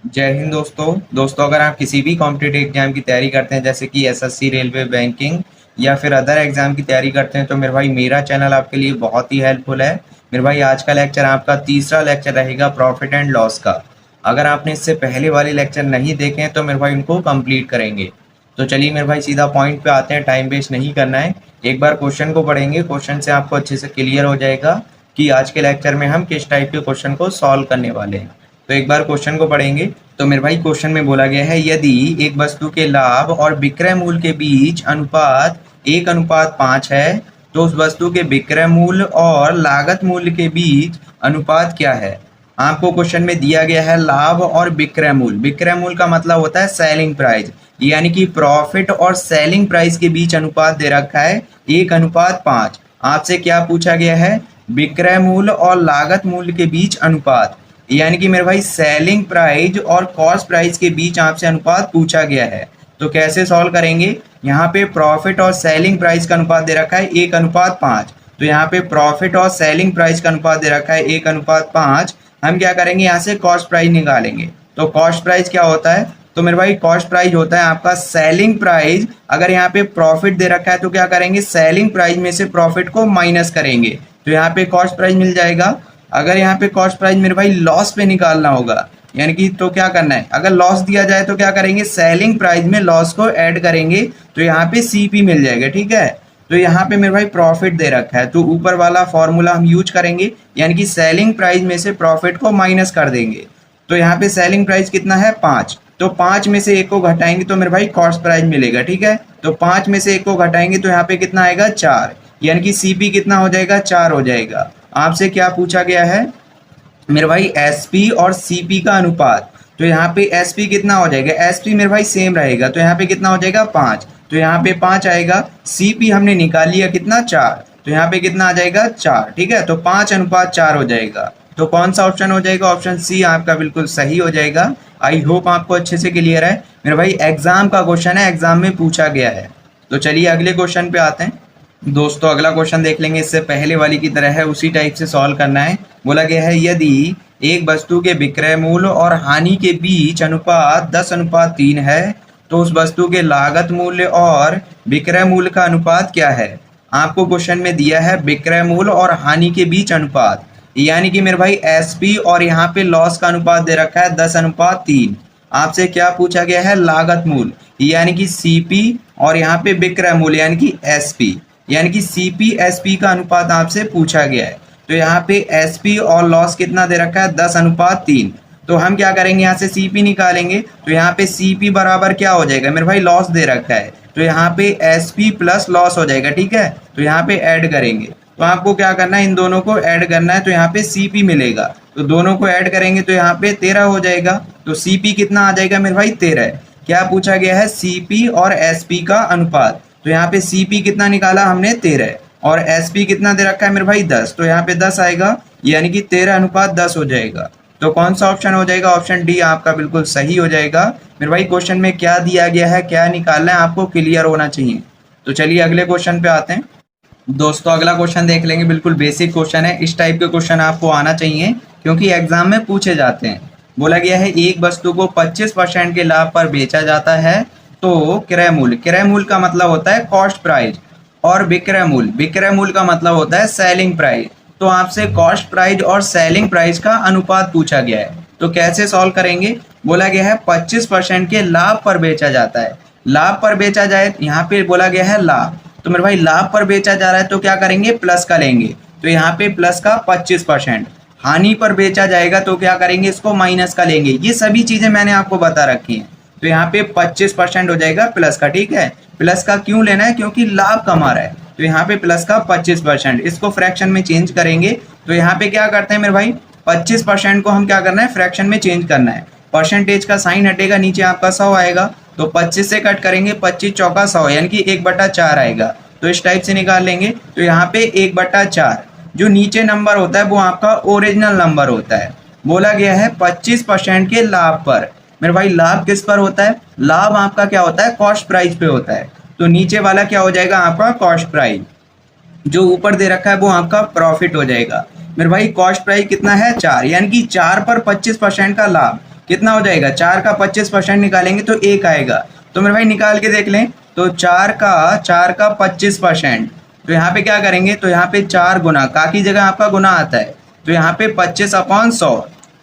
जय हिंद दोस्तों अगर आप किसी भी कॉम्पिटिटिव एग्जाम की तैयारी करते हैं जैसे कि एसएससी, रेलवे, बैंकिंग या फिर अदर एग्जाम की तैयारी करते हैं तो मेरे भाई मेरा चैनल आपके लिए बहुत ही हेल्पफुल है। मेरे भाई आज का लेक्चर आपका तीसरा लेक्चर रहेगा प्रॉफिट एंड लॉस का। अगर आपने इससे पहले वाले लेक्चर नहीं देखे हैं तो मेरे भाई उनको कंप्लीट करेंगे। तो चलिए मेरे भाई सीधा पॉइंट पे आते हैं, टाइम वेस्ट नहीं करना है। एक बार क्वेश्चन को पढ़ेंगे, क्वेश्चन से आपको अच्छे से क्लियर हो जाएगा कि आज के लेक्चर में हम किस टाइप के क्वेश्चन को सॉल्व करने वाले हैं। तो एक बार क्वेश्चन को पढ़ेंगे। तो मेरे भाई क्वेश्चन में बोला गया है यदि एक वस्तु के लाभ और विक्रय मूल्य के बीच अनुपात 1:5 है तो उस वस्तु के विक्रय मूल्य और लागत मूल्य के बीच अनुपात क्या है। आपको क्वेश्चन में दिया गया है लाभ और विक्रय मूल्य। विक्रय मूल्य का मतलब होता है सेलिंग प्राइस, यानी कि प्रॉफिट और सेलिंग प्राइस के बीच अनुपात दे रखा है 1:5। आपसे क्या पूछा गया है, विक्रय मूल्य और लागत मूल्य के बीच अनुपात, यानी कि मेरे भाई सेलिंग प्राइस और कॉस्ट प्राइस के बीच आपसे अनुपात पूछा गया है। तो कैसे सॉल्व करेंगे, यहाँ पे प्रॉफिट और सेलिंग प्राइस का अनुपात दे रखा है 1:5। तो यहाँ पे प्रॉफिट और सेलिंग प्राइस का अनुपात दे रखा है 1:5। हम क्या करेंगे, यहाँ से कॉस्ट प्राइस निकालेंगे। तो कॉस्ट प्राइस क्या होता है, तो मेरे भाई कॉस्ट प्राइस होता है आपका सेलिंग प्राइस। अगर यहाँ पे प्रॉफिट दे रखा है तो क्या करेंगे, सेलिंग प्राइस में से प्रॉफिट को माइनस करेंगे तो यहाँ पे कॉस्ट प्राइस मिल जाएगा। अगर यहाँ पे कॉस्ट प्राइस मेरे भाई लॉस पे निकालना होगा, यानी कि तो क्या करना है, अगर लॉस दिया जाए तो क्या करेंगे, सेलिंग प्राइस में लॉस को ऐड करेंगे तो यहाँ पे सीपी मिल जाएगा। ठीक है, तो यहाँ पे मेरे भाई प्रॉफिट दे रखा है तो ऊपर वाला फॉर्मूला हम यूज करेंगे, यानी कि सेलिंग प्राइस में से प्रॉफिट को माइनस कर देंगे। तो यहाँ पे सेलिंग प्राइस कितना है 5, तो 5 में से 1 को घटाएंगे तो मेरे भाई कॉस्ट प्राइस मिलेगा। ठीक है, तो 5 में से 1 को घटाएंगे तो यहाँ पे कितना आएगा 4, यानी कि सीपी कितना हो जाएगा 4 हो जाएगा। आपसे क्या पूछा गया है मेरे भाई, एसपी और सीपी का अनुपात। तो यहाँ पे एसपी कितना हो जाएगा, एसपी मेरे भाई सेम रहेगा तो यहाँ पे कितना हो जाएगा 5, तो यहाँ पे 5 आएगा। सीपी हमने निकाल लिया कितना 4, तो यहाँ पे कितना आ जाएगा 4। ठीक है, तो 5:4 हो जाएगा। तो कौन सा ऑप्शन हो जाएगा, ऑप्शन सी आपका बिल्कुल सही हो जाएगा। आई होप आपको अच्छे से क्लियर है। मेरे भाई एग्जाम का क्वेश्चन है, एग्जाम में पूछा गया है। तो चलिए अगले क्वेश्चन पे आते हैं। दोस्तों अगला क्वेश्चन देख लेंगे, इससे पहले वाली की तरह है, उसी टाइप से सॉल्व करना है। बोला गया है यदि एक वस्तु के विक्रय मूल्य और हानि के बीच अनुपात 10:3 है तो उस वस्तु के लागत मूल्य और विक्रय मूल्य का अनुपात क्या है। आपको क्वेश्चन में दिया है विक्रय मूल्य और हानि के बीच अनुपात, यानी कि मेरे भाई एसपी और यहाँ पे लॉस का अनुपात दे रखा है 10:3। आपसे क्या पूछा गया है, लागत मूल्य यानी कि सीपी और यहाँ पे विक्रय मूल्य यानी कि एसपी, यानी कि सीपी एसपी का अनुपात आपसे पूछा गया है। तो यहाँ पे एसपी और लॉस कितना दे रखा है 10:3। तो हम क्या करेंगे, यहाँ से सीपी निकालेंगे तो यहाँ पे सीपी बराबर क्या हो जाएगा मेरे भाई, लॉस दे रखा है तो यहाँ पे एसपी प्लस लॉस हो जाएगा। ठीक है, तो यहाँ पे ऐड करेंगे तो आपको क्या करना है, इन दोनों को ऐड करना है तो यहाँ पे सीपी मिलेगा। तो दोनों को ऐड करेंगे तो यहाँ पे 13 हो जाएगा। तो सीपी कितना आ जाएगा मेरे भाई 13। क्या पूछा गया है, सीपी और एसपी का अनुपात। तो यहाँ पे सीपी कितना निकाला हमने 13 और एसपी कितना दे रखा है मेरे भाई 10, तो यहाँ पे 10 आएगा, यानी कि 13:10 हो जाएगा। तो कौन सा ऑप्शन हो जाएगा, ऑप्शन डी आपका बिल्कुल सही हो जाएगा। मेरे भाई क्वेश्चन में क्या दिया गया है, क्या निकालना है, आपको क्लियर होना चाहिए। तो चलिए अगले क्वेश्चन पे आते हैं। दोस्तों अगला क्वेश्चन देख लेंगे, बिल्कुल बेसिक क्वेश्चन है। इस टाइप के क्वेश्चन आपको आना चाहिए क्योंकि एग्जाम में पूछे जाते हैं। बोला गया है एक वस्तु को 25% के लाभ पर बेचा जाता है तो क्रय मूल्य, क्रय मूल्य का मतलब होता है कॉस्ट प्राइस, और विक्रय मूल्य, विक्रय मूल्य का मतलब होता है सेलिंग प्राइस। तो आपसे कॉस्ट प्राइस और सेलिंग प्राइस का अनुपात पूछा गया है, तो कैसे सॉल्व करेंगे। बोला गया है 25% के लाभ पर बेचा जाता है, लाभ पर बेचा जाए, यहाँ पे बोला गया है लाभ, तो मेरे भाई लाभ पर बेचा जा रहा है तो क्या करेंगे, प्लस का लेंगे। तो यहाँ पे प्लस का 25%। हानि पर बेचा जाएगा तो क्या करेंगे, इसको माइनस का लेंगे। ये सभी चीजें मैंने आपको बता रखी हैं। तो यहाँ पे 25% हो जाएगा प्लस का। ठीक है, प्लस का क्यों लेना है, क्योंकि लाभ कमा रहा है तो यहाँ पे प्लस का 25%। इसको फ्रैक्शन में चेंज करेंगे तो यहाँ पे क्या करते हैं मेरे भाई, 25% को हम क्या करना है, फ्रैक्शन में चेंज करना है। परसेंटेज का साइन हटेगा, नीचे आपका 100 आएगा, तो 25 से कट करेंगे, 25 चौका 100, यानी कि 1/4 आएगा। तो इस टाइप से निकाल लेंगे तो यहाँ पे 1/4, जो नीचे नंबर होता है वो आपका ओरिजिनल नंबर होता है। बोला गया है 25% के लाभ पर। मेरे भाई लाभ किस पर होता है, लाभ आपका क्या होता है, कॉस्ट प्राइस पे होता है। तो नीचे वाला क्या हो जाएगा आपका कॉस्ट प्राइस, जो ऊपर दे रखा है वो आपका प्रॉफिट हो जाएगा। मेरे भाई कॉस्ट प्राइस कितना है 4, यानी कि 4 पर 25% का लाभ, कितना हो जाएगा, 4 का 25% निकालेंगे तो 1 आएगा। तो मेरे भाई निकाल के देख लें, तो 4 का 25%, तो यहाँ पे क्या करेंगे, तो यहाँ पे 4 गुना, का की जगह आपका गुना आता है, तो यहाँ पे 25/100।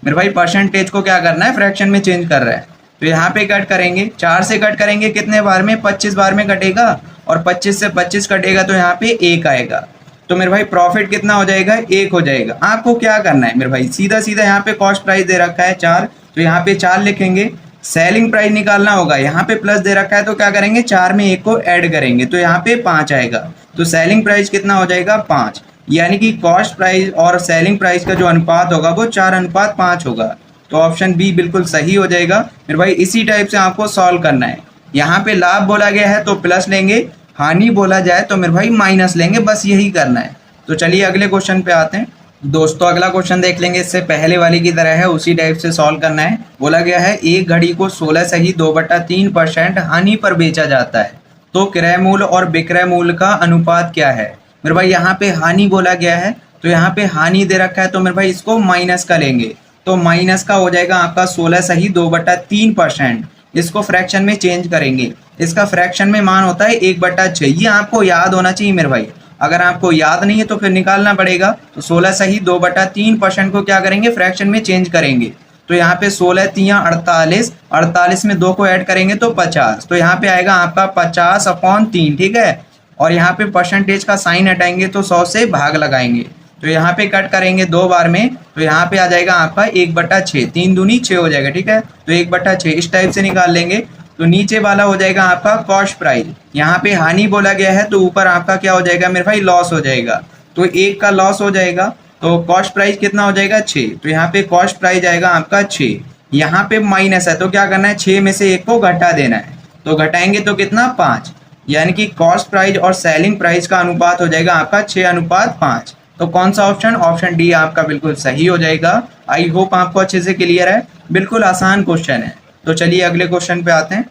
मेरे भाई परसेंटेज को क्या करना है, फ्रैक्शन में चेंज कर रहा है। तो यहाँ पे कट करेंगे, 4 से कट करेंगे कितने बार में, 25 बार में कटेगा, और 25 से 25 कटेगा तो यहाँ पे 1 आएगा। तो मेरे भाई प्रॉफिट कितना हो जाएगा, 1 हो जाएगा। आपको क्या करना है मेरे भाई, सीधा सीधा यहाँ पे कॉस्ट प्राइस दे रखा है 4, तो यहाँ पे 4 लिखेंगे। सेलिंग प्राइस निकालना होगा, यहाँ पे प्लस दे रखा है तो क्या करेंगे, 4 में 1 को ऐड करेंगे तो यहाँ पे 5 आएगा। तो सेलिंग प्राइस कितना हो जाएगा, 5। यानी कि कॉस्ट प्राइस और सेलिंग प्राइस का जो अनुपात होगा वो 4:5 होगा। तो ऑप्शन बी बिल्कुल सही हो जाएगा। मेरे भाई इसी टाइप से आपको सॉल्व करना है। यहाँ पे लाभ बोला गया है तो प्लस लेंगे, हानि बोला जाए तो मेरे भाई माइनस लेंगे, बस यही करना है। तो चलिए अगले क्वेश्चन पे आते हैं। दोस्तों अगला क्वेश्चन देख लेंगे, इससे पहले वाली की तरह है, उसी टाइप से सॉल्व करना है। बोला गया है एक घड़ी को 16 सही 2/3% हानि पर बेचा जाता है, तो क्रय मूल्य और विक्रय मूल्य का अनुपात क्या है। मेरे भाई यहाँ पे हानि बोला गया है, तो यहाँ पे हानि दे रखा है तो मेरे भाई इसको माइनस का लेंगे, तो माइनस का हो जाएगा आपका 16 सही 2/3%। इसको फ्रैक्शन में चेंज करेंगे, इसका फ्रैक्शन में मान होता है 1/6। ये आपको याद होना चाहिए मेरे भाई, अगर आपको याद नहीं है तो फिर निकालना पड़ेगा। तो 16 सही 2/3% को क्या करेंगे, फ्रैक्शन में चेंज करेंगे। तो यहाँ पे 16 तियाँ 48, 48 में 2 को ऐड करेंगे तो 50, तो यहाँ पे आएगा आपका 50/3, ठीक है। और यहाँ पे परसेंटेज का साइन हटाएंगे तो 100 से भाग लगाएंगे, तो यहाँ पे कट करेंगे 2 बार में, तो यहाँ पे आ जाएगा आपका 1/6, 3 दूनी 6 हो जाएगा, ठीक है। तो 1/6 इस टाइप से निकाल लेंगे। तो नीचे वाला हो जाएगा आपका कॉस्ट प्राइस, यहाँ पे हानि बोला गया है तो ऊपर आपका क्या हो जाएगा मेरे भाई, लॉस हो जाएगा। तो 1 का लॉस हो जाएगा, तो कॉस्ट प्राइस कितना हो जाएगा 6, तो यहाँ पे कॉस्ट प्राइस आएगा आपका 6। यहाँ पे माइनस है तो क्या करना है, 6 में से 1 को घटा देना है, तो घटाएंगे तो कितना 5। यानी कि कॉस्ट प्राइस और सेलिंग प्राइस का अनुपात हो जाएगा आपका 6:5। तो कौन सा ऑप्शन, ऑप्शन डी आपका बिल्कुल सही हो जाएगा। आई होप आपको अच्छे से क्लियर है, बिल्कुल आसान क्वेश्चन है। तो चलिए अगले क्वेश्चन पे आते हैं।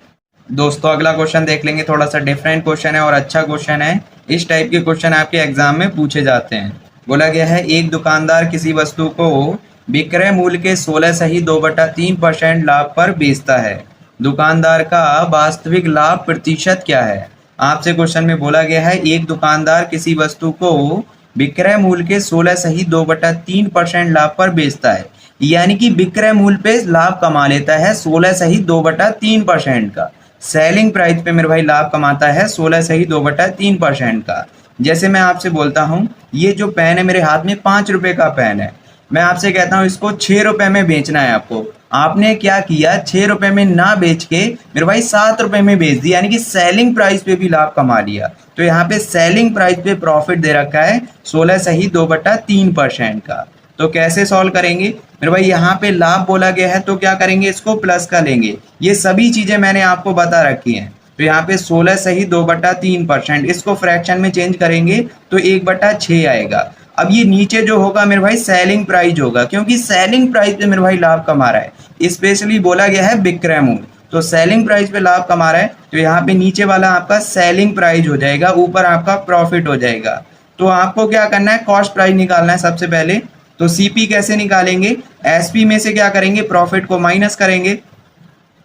दोस्तों अगला क्वेश्चन देख लेंगे, थोड़ा सा डिफरेंट क्वेश्चन है और अच्छा क्वेश्चन है। इस टाइप के क्वेश्चन आपके एग्जाम में पूछे जाते हैं। बोला गया है एक दुकानदार किसी वस्तु को विक्रय मूल्य के 16 सही 2/3% लाभ पर बेचता है, दुकानदार का वास्तविक लाभ प्रतिशत क्या है। आपसे क्वेश्चन में बोला गया है एक दुकानदार किसी वस्तु को विक्रय मूल्य के 16 सही 2/3% लाभ पर बेचता है, यानी कि विक्रय मूल्य पे लाभ कमा लेता है 16 सही 2/3% का। सेलिंग प्राइस पे मेरे भाई लाभ कमाता है 16 सही 2/3% का। जैसे मैं आपसे बोलता हूँ, ये जो पेन है मेरे हाथ में 5 रुपए का पेन है, मैं आपसे कहता हूँ इसको 6 रुपए में बेचना है आपको। आपने क्या किया, 6 रुपए में ना बेच के मेरे भाई 7 रुपए में बेच दिया, यानी कि सेलिंग प्राइस पे भी लाभ कमा लिया। तो यहाँ पे सेलिंग प्राइस पे प्रॉफिट दे रखा है 16 सही 2/3% का। तो कैसे सॉल्व करेंगे मेरे भाई, यहाँ पे लाभ बोला गया है तो क्या करेंगे, इसको प्लस का लेंगे। ये सभी चीजें मैंने आपको बता रखी हैं। तो यहाँ पे 16 सही 2/3%, इसको फ्रैक्शन में चेंज करेंगे तो 1/6 आएगा। अब ये नीचे जो होगा मेरे भाई सेलिंग प्राइस होगा, क्योंकि सेलिंग प्राइस पे मेरे भाई लाभ कमा रहा है। स्पेशली बोला गया है विक्रय मूल्य, तो सेलिंग प्राइस पे लाभ कमा रहा है, तो यहाँ पे नीचे वाला आपका सेलिंग प्राइस हो जाएगा, ऊपर आपका प्रॉफिट हो जाएगा। तो आपको क्या करना है, कॉस्ट प्राइस निकालना है सबसे पहले। तो सीपी कैसे निकालेंगे, एसपी में से क्या करेंगे, प्रॉफिट को माइनस करेंगे।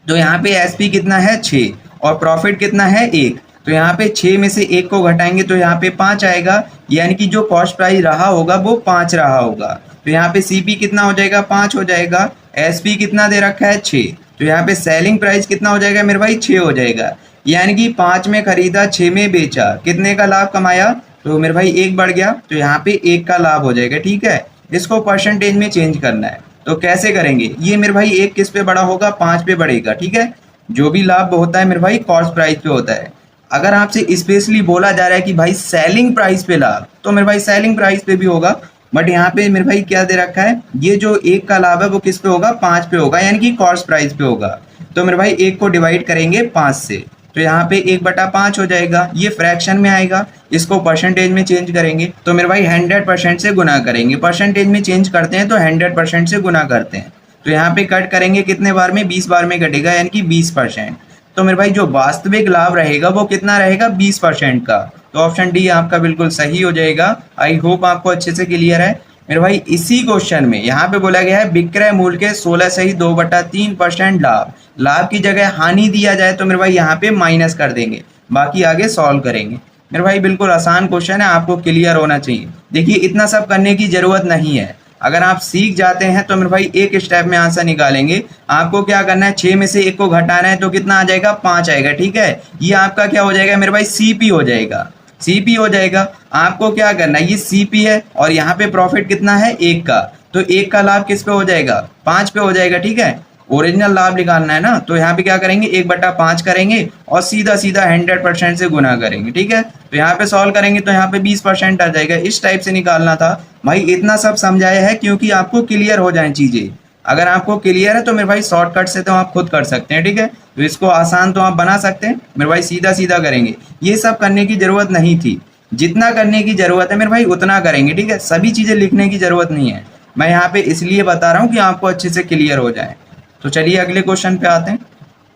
तो यहाँ पे एसपी कितना है 6 और प्रॉफिट कितना है 1, तो यहाँ पे 6 में से 1 को घटाएंगे तो यहाँ पे 5 आएगा, यानी कि जो कॉस्ट प्राइस रहा होगा वो 5 रहा होगा। तो यहाँ पे सीपी कितना हो जाएगा, 5 हो जाएगा। एसपी कितना दे रखा है 6, तो यहाँ पे सेलिंग प्राइस कितना हो जाएगा मेरे भाई 6 हो जाएगा। यानी कि 5 में खरीदा 6 में बेचा, कितने का लाभ कमाया, तो मेरे भाई 1 बढ़ गया, तो यहाँ पे 1 का लाभ हो जाएगा, ठीक है। इसको परसेंटेज में चेंज करना है, तो कैसे करेंगे, ये मेरे भाई 1 किस पे बड़ा होगा, 5 पे बढ़ेगा, ठीक है। जो भी लाभ होता है मेरे भाई कॉस्ट प्राइस पे होता है। अगर आपसे स्पेशली बोला जा रहा है कि भाई सेलिंग प्राइस पे लाभ, तो मेरे भाई सेलिंग प्राइस पे भी होगा, बट यहाँ पे मेरे भाई क्या दे रखा है, ये जो 1 का लाभ है वो किस पे होगा, 5 पे होगा, यानी कि कॉस्ट प्राइस पे होगा। तो मेरे भाई 1 को डिवाइड करेंगे 5 से, तो यहाँ पे 1/5 हो जाएगा, ये फ्रैक्शन में आएगा। इसको परसेंटेज में चेंज करेंगे तो मेरे भाई 100% से गुना करेंगे, परसेंटेज में चेंज करते हैं तो 100% से गुना करते हैं। तो यहाँ पे कट करेंगे कितने बार में, 20 बार में कटेगा, यानी कि 20%। तो मेरे भाई जो वास्तविक लाभ रहेगा वो कितना रहेगा, 20% का। तो ऑप्शन डी आपका बिल्कुल सही हो जाएगा। आई होप आपको अच्छे से क्लियर है। मेरे भाई इसी क्वेश्चन में यहाँ पे बोला गया है विक्रय मूल्य के 16 से ही 2/3% लाभ, लाभ की जगह हानि दिया जाए तो मेरे भाई यहाँ पे माइनस कर देंगे, बाकी आगे सॉल्व करेंगे। मेरे भाई बिल्कुल आसान क्वेश्चन है, आपको क्लियर होना चाहिए। देखिए इतना सब करने की जरूरत नहीं है, अगर आप सीख जाते हैं तो मेरे भाई एक स्टेप में आंसर निकालेंगे। आपको क्या करना है, 6 में से 1 को घटाना है तो कितना आ जाएगा, 5 आएगा। ठीक है, ये आपका क्या हो जाएगा मेरे भाई, सीपी हो जाएगा, सीपी हो जाएगा। आपको क्या करना है, ये सीपी है और यहाँ पे प्रॉफिट कितना है, 1 का, तो 1 का लाभ किस पे हो जाएगा, 5 पे हो जाएगा। ठीक है, ओरिजिनल लाभ निकालना है ना, तो यहाँ पे क्या करेंगे, 1/5 करेंगे और सीधा सीधा 100% से गुना करेंगे। ठीक है, तो यहाँ पे सॉल्व करेंगे तो यहाँ पे 20% आ जाएगा। इस टाइप से निकालना था भाई। इतना सब समझाया है क्योंकि आपको क्लियर हो जाए चीजें। अगर आपको क्लियर है तो मेरे भाई शॉर्टकट से तो आप खुद कर सकते हैं। ठीक है, तो इसको आसान तो आप बना सकते हैं मेरे भाई, सीधा सीधा करेंगे। ये सब करने की जरूरत नहीं थी, जितना करने की जरूरत है मेरे भाई उतना करेंगे। ठीक है, सभी चीजें लिखने की जरूरत नहीं है, मैं यहाँ पे इसलिए बता रहा हूँ कि आपको अच्छे से क्लियर हो जाए। तो चलिए अगले क्वेश्चन पे आते हैं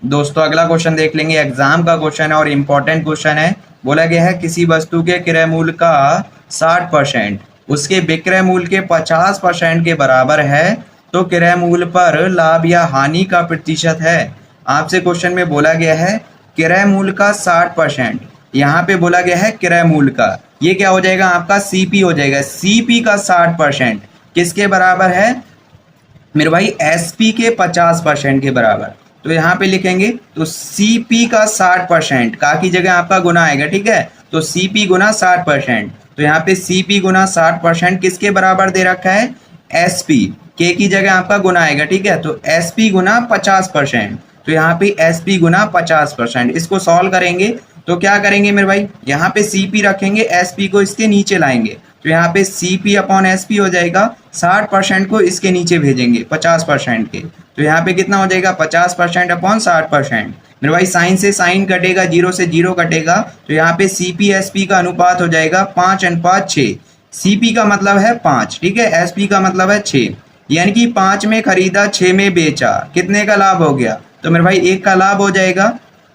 दोस्तों। अगला क्वेश्चन देख लेंगे, एग्जाम का क्वेश्चन है और इम्पोर्टेंट क्वेश्चन है। बोला गया है किसी वस्तु के क्रय मूल्य का 60% उसके विक्रय मूल्य के 50% के बराबर है तो क्रय मूल्य पर लाभ या हानि का प्रतिशत है। आपसे क्वेश्चन में बोला गया है क्रय मूल्य का 60%, यहाँ पे बोला गया है क्रय मूल्य का, ये क्या हो जाएगा आपका, सीपी हो जाएगा। सीपी का 60% किसके बराबर है मेरे भाई, एसपी के 50% के बराबर। तो यहाँ पे लिखेंगे तो सीपी का 60% का की जगह आपका गुना आएगा। ठीक है, तो सीपी गुना 60%, तो यहाँ पे सीपी गुना 60% किसके बराबर दे रखा है, एसपी के की जगह आपका गुना आएगा। ठीक है, तो एसपी गुना 50%, तो यहाँ पे एसपी गुना 50%। इसको सॉल्व करेंगे तो क्या करेंगे मेरे भाई, यहाँ पे सीपी रखेंगे, एसपी को इसके नीचे लाएंगे, तो यहाँ पे CP अपॉन SP हो जाएगा। 60% को इसके नीचे भेजेंगे 50% के, तो यहाँ पे कितना हो जाएगा, 50% अपॉन 60%। मेरे भाई साइन से साइन कटेगा, 0 से 0 कटेगा, तो यहाँ पे CP SP का अनुपात हो जाएगा 5:6। CP का मतलब है 5, ठीक है, SP का मतलब है 6, यानी कि 5 में खरीदा 6 में बेचा, कितने का लाभ हो गया, तो मेरे भाई 1 का लाभ हो जाएगा।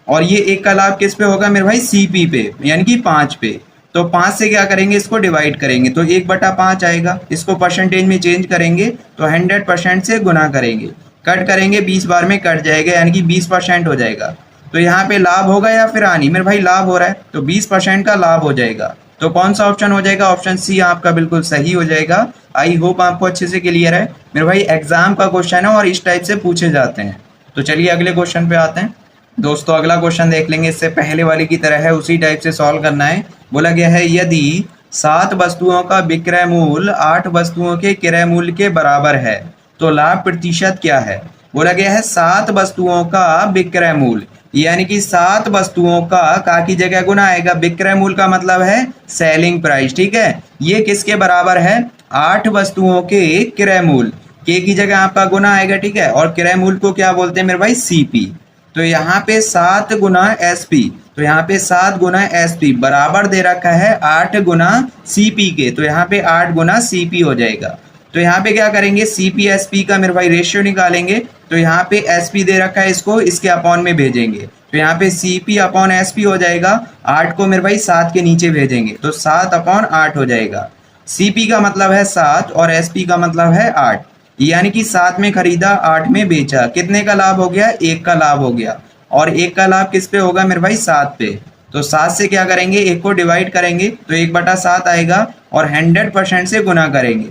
और ये 1 का लाभ किस पे होगा मेरे भाई, CP पे, यानी कि 5 पे। तो 5 से क्या करेंगे, इसको डिवाइड करेंगे तो 1/5 आएगा। इसको परसेंटेज में चेंज करेंगे तो 100% से गुना करेंगे, कट करेंगे 20 बार में कट जाएगा, यानी कि 20% हो जाएगा। तो यहाँ पे लाभ होगा या फिर हानि, मेरे भाई लाभ हो रहा है तो 20% का लाभ हो जाएगा। तो कौन सा ऑप्शन हो जाएगा, ऑप्शन सी आपका बिल्कुल सही हो जाएगा। आई होप आपको अच्छे से क्लियर है मेरे भाई। एग्जाम का क्वेश्चन है और इस टाइप से पूछे जाते हैं। तो चलिए अगले क्वेश्चन पे आते हैं दोस्तों। अगला क्वेश्चन देख लेंगे, इससे पहले वाली की तरह है, उसी टाइप से सॉल्व करना है। बोला गया है यदि 7 वस्तुओं का विक्रय मूल्य 8 वस्तुओं के क्रय मूल्य के बराबर है तो लाभ प्रतिशत क्या है। बोला गया है 7 वस्तुओं का विक्रय मूल्य, यानी कि 7 वस्तुओं का की जगह गुना आएगा। विक्रय मूल्य का मतलब है सेलिंग प्राइस। ठीक है, ये किसके बराबर है, 8 वस्तुओं के क्रय मूल्य, के की जगह आपका गुना आएगा। ठीक है, और क्रय मूल्य को क्या बोलते हैं मेरे भाई, सीपी। तो यहाँ पे 7 गुना एसपी, तो यहाँ पे 7 गुना एसपी बराबर दे रखा है 8 गुना सीपी के, तो यहाँ पे 8 गुना सीपी हो जाएगा। तो यहाँ पे क्या करेंगे, सीपी एसपी का मेरे भाई रेशियो निकालेंगे, तो यहाँ पे एसपी दे रखा है, इसको इसके अपॉन में भेजेंगे, तो यहाँ पे सीपी अपॉन एसपी हो जाएगा। 8 को मेरे भाई 7 के नीचे भेजेंगे तो 7/8 हो जाएगा। सीपी का मतलब है 7 और एसपी का मतलब है 8, यानी कि 7 में खरीदा 8 में बेचा, कितने का लाभ हो गया, 1 का लाभ हो गया। और 1 का लाभ किस पे होगा मेरे भाई, 7 पे। तो 7 से क्या करेंगे, 1 को डिवाइड करेंगे तो 1/7 आएगा और 100% से गुना करेंगे।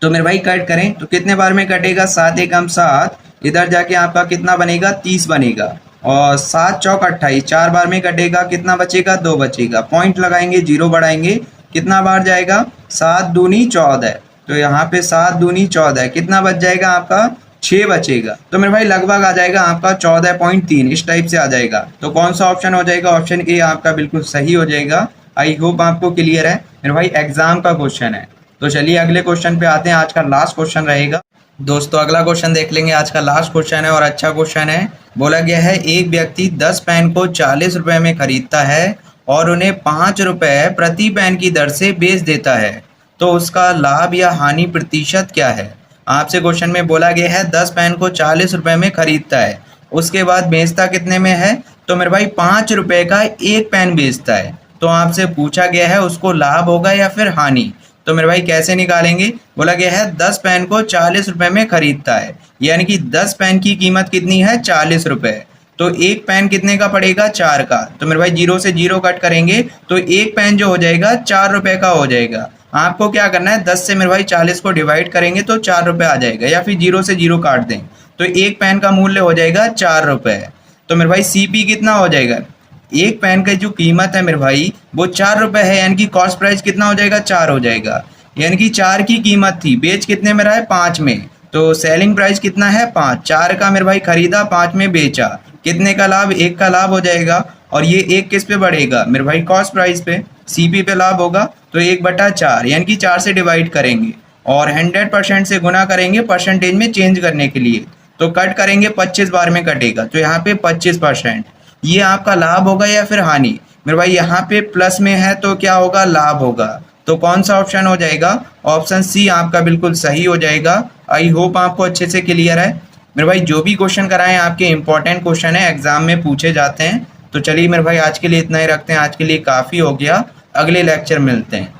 तो मेरे भाई कट करें तो कितने बार में कटेगा, 7 एकम 7, इधर जाके आपका कितना बनेगा, 30 बनेगा, और 7 चौक 28, 4 बार में कटेगा, कितना बचेगा, 2 बचेगा। पॉइंट लगाएंगे, 0 बढ़ाएंगे, कितना बार जाएगा, 7 दूनी 14, तो यहाँ पे 7 दूनी 14, कितना बच जाएगा आपका, 6 बचेगा। तो मेरे भाई लगभग आ जाएगा आपका 14.3, इस टाइप से आ जाएगा। तो कौन सा ऑप्शन हो जाएगा, ऑप्शन ए आपका बिल्कुल सही हो जाएगा। आई होप आपको क्लियर है मेरे भाई, एग्जाम का क्वेश्चन है। तो चलिए अगले क्वेश्चन पे आते हैं, आज का लास्ट क्वेश्चन रहेगा दोस्तों। अगला क्वेश्चन देख लेंगे, आज का लास्ट क्वेश्चन है और अच्छा क्वेश्चन है। बोला गया है एक व्यक्ति 10 पेन को 40 रुपए में खरीदता है और उन्हें 5 रुपए प्रति पेन की दर से बेच देता है, तो उसका लाभ या हानि प्रतिशत क्या है। आपसे क्वेश्चन में बोला गया है 10 पेन को 40 रुपए में खरीदता है, उसके बाद बेचता कितने में है, तो मेरे भाई 5 रुपए का एक पेन बेचता है। तो आपसे पूछा गया है उसको लाभ होगा या फिर हानि। तो तो मेरे भाई कैसे निकालेंगे? बोला गया है 10 पेन को 40 रुपए में खरीदता है, यानी कि 10 पेन की कीमत कितनी है? 40 रुपए। तो एक पेन कितने का पड़ेगा? 4 का। तो मेरे भाई 0 से 0 कट करेंगे तो एक पेन जो हो जाएगा 4 रुपए का हो जाएगा। आपको क्या करना है, 10 से मेरे भाई 40 को डिवाइड करेंगे तो 4 रुपए आ जाएगा, या फिर 0 से 0 काट दें तो एक पेन का मूल्य हो जाएगा 4 रुपए। तो मेरे भाई सीपी कितना हो जाएगा? एक पेन का जो कीमत है मेरे भाई वो 4 रुपए है, यानी कि कॉस्ट प्राइस कितना हो जाएगा? 4 हो जाएगा। यानी कि 4 की कीमत थी, बेच कितने में रहा है? 5 में। तो सेलिंग प्राइस कितना है? 5। 4 का मेरे भाई खरीदा, 5 में बेचा, कितने का लाभ? 1 का लाभ हो जाएगा। और ये 1 किस पे बढ़ेगा? मेरे भाई कॉस्ट प्राइस पे, सीपी पे लाभ होगा। तो 1/4 यानी कि 4 से डिवाइड करेंगे और 100% से गुना करेंगे परसेंटेज में चेंज करने के लिए। तो कट करेंगे 25 बार में कटेगा, तो यहाँ पे 25%। ये आपका लाभ होगा या फिर हानि? मेरे भाई यहाँ पे प्लस में है तो क्या होगा? लाभ होगा। तो कौन सा ऑप्शन हो जाएगा? ऑप्शन सी आपका बिल्कुल सही हो जाएगा। आई होप आपको अच्छे से क्लियर है। मेरे भाई जो भी क्वेश्चन कराएं आपके इंपॉर्टेंट क्वेश्चन है, एग्जाम में पूछे जाते हैं। तो चलिए मेरे भाई आज के लिए इतना ही रखते हैं, आज के लिए काफ़ी हो गया, अगले लेक्चर मिलते हैं।